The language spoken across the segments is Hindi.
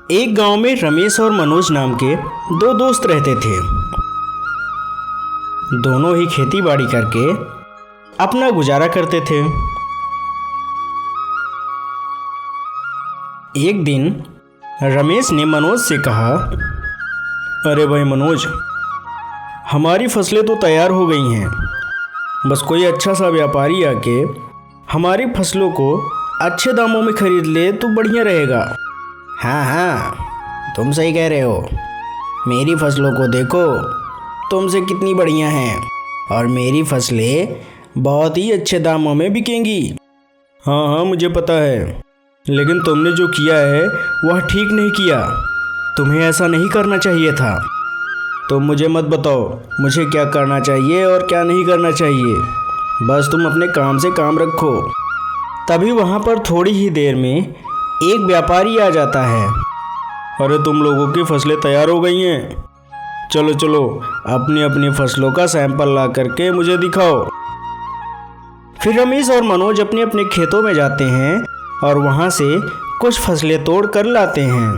एक गांव में रमेश और मनोज नाम के दो दोस्त रहते थे। दोनों ही खेती बाड़ी करके अपना गुजारा करते थे। एक दिन रमेश ने मनोज से कहा, अरे भाई मनोज, हमारी फसलें तो तैयार हो गई हैं, बस कोई अच्छा सा व्यापारी आके हमारी फसलों को अच्छे दामों में खरीद ले तो बढ़िया रहेगा। हाँ हाँ, तुम सही कह रहे हो। मेरी फसलों को देखो, तुमसे कितनी बढ़िया हैं और मेरी फसलें बहुत ही अच्छे दामों में बिकेंगी। हाँ हाँ, मुझे पता है, लेकिन तुमने जो किया है वह ठीक नहीं किया। तुम्हें ऐसा नहीं करना चाहिए था। तुम मुझे मत बताओ मुझे क्या करना चाहिए और क्या नहीं करना चाहिए, बस तुम अपने काम से काम रखो। तभी वहाँ पर थोड़ी ही देर में एक व्यापारी आ जाता है। अरे तुम लोगों की फसलें तैयार हो गई हैं, चलो चलो अपनी अपनी फसलों का सैंपल ला करके मुझे दिखाओ। फिर रमेश और मनोज अपने अपने खेतों में जाते हैं और वहाँ से कुछ फसलें तोड़ कर लाते हैं।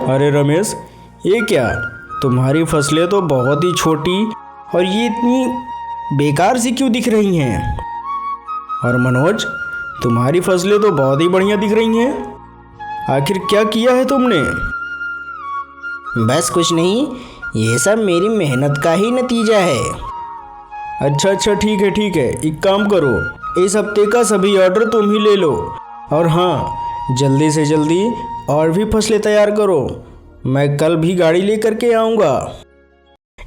अरे रमेश, ये क्या, तुम्हारी फसलें तो बहुत ही छोटी और ये इतनी बेकार सी क्यों दिख रही हैं? और मनोज, तुम्हारी फसलें तो बहुत ही बढ़िया दिख रही हैं। आखिर क्या किया है तुमने? बस कुछ नहीं, ये सब मेरी मेहनत का ही नतीजा है। अच्छा अच्छा, ठीक है, एक काम करो, इस हफ्ते का सभी ऑर्डर तुम ही ले लो। और हाँ, जल्दी से जल्दी और भी फसलें तैयार करो, मैं कल भी गाड़ी लेकर के आऊँगा।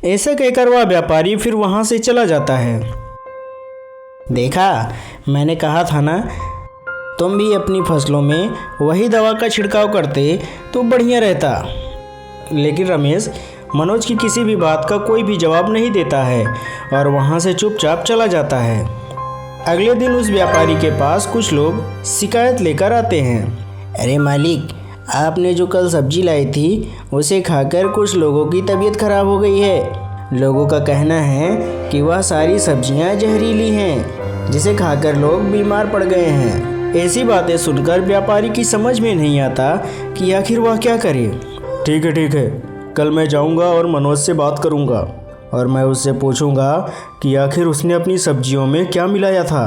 ऐसा कहकर वह व्यापारी फिर वहाँ से चला जाता है। देखा, मैंने कहा था ना, तुम भी अपनी फसलों में वही दवा का छिड़काव करते तो बढ़िया रहता। लेकिन रमेश मनोज की किसी भी बात का कोई भी जवाब नहीं देता है और वहाँ से चुपचाप चला जाता है। अगले दिन उस व्यापारी के पास कुछ लोग शिकायत लेकर आते हैं। अरे मालिक, आपने जो कल सब्जी लाई थी उसे खाकर कुछ लोगों की तबीयत खराब हो गई है। लोगों का कहना है कि वह सारी सब्जियां जहरीली हैं, जिसे खाकर लोग बीमार पड़ गए हैं। ऐसी बातें सुनकर व्यापारी की समझ में नहीं आता कि आखिर वह क्या करे। ठीक है, कल मैं जाऊंगा और मनोज से बात करूंगा और मैं उससे पूछूंगा कि आखिर उसने अपनी सब्जियों में क्या मिलाया था।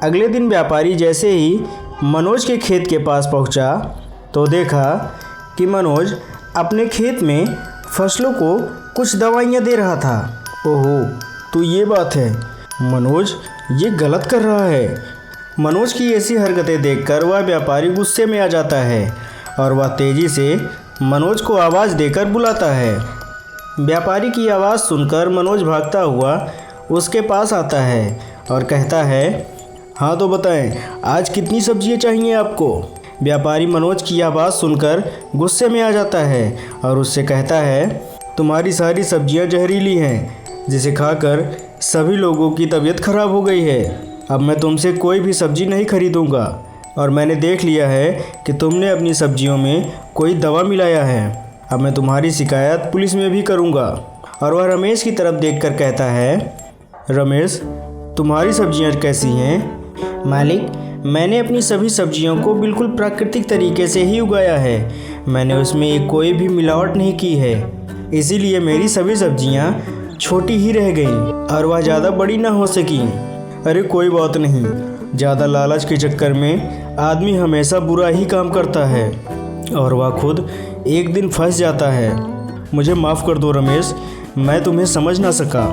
अगले दिन व्यापारी जैसे ही मनोज के खेत के पास पहुंचा तो देखा कि मनोज अपने खेत में फसलों को कुछ दवाइयाँ दे रहा था। ओहो, तो ये बात है, मनोज ये गलत कर रहा है। मनोज की ऐसी हरकतें देखकर वह व्यापारी गुस्से में आ जाता है और वह तेज़ी से मनोज को आवाज़ देकर बुलाता है। व्यापारी की आवाज़ सुनकर मनोज भागता हुआ उसके पास आता है और कहता है, हाँ तो बताएं, आज कितनी सब्जियां चाहिए आपको? व्यापारी मनोज की आवाज़ सुनकर गुस्से में आ जाता है और उससे कहता है, तुम्हारी सारी सब्जियां जहरीली हैं, जिसे खाकर सभी लोगों की तबीयत खराब हो गई है। अब मैं तुमसे कोई भी सब्ज़ी नहीं खरीदूंगा और मैंने देख लिया है कि तुमने अपनी सब्जियों में कोई दवा मिलाया है। अब मैं तुम्हारी शिकायत पुलिस में भी करूंगा। और वह रमेश की तरफ देखकर कहता है, रमेश, तुम्हारी सब्जियां कैसी हैं? मालिक, मैंने अपनी सभी सब्जियों को बिल्कुल प्राकृतिक तरीके से ही उगाया है। मैंने उसमें कोई भी मिलावट नहीं की है, इसीलिए मेरी सभी सब्जियां छोटी ही रह गईं और वह ज़्यादा बड़ी ना हो सकी। अरे कोई बात नहीं, ज़्यादा लालच के चक्कर में आदमी हमेशा बुरा ही काम करता है और वह खुद एक दिन फंस जाता है। मुझे माफ़ कर दो रमेश, मैं तुम्हें समझ ना सका।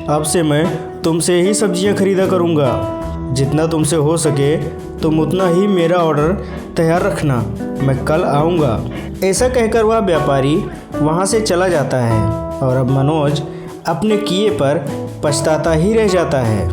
अब से मैं तुमसे ही सब्जियां खरीदा करूंगा। जितना तुमसे हो सके तुम उतना ही मेरा ऑर्डर तैयार रखना, मैं कल आऊँगा। ऐसा कहकर वह व्यापारी वहाँ से चला जाता है और अब मनोज अपने किए पर पछताता ही रह जाता है।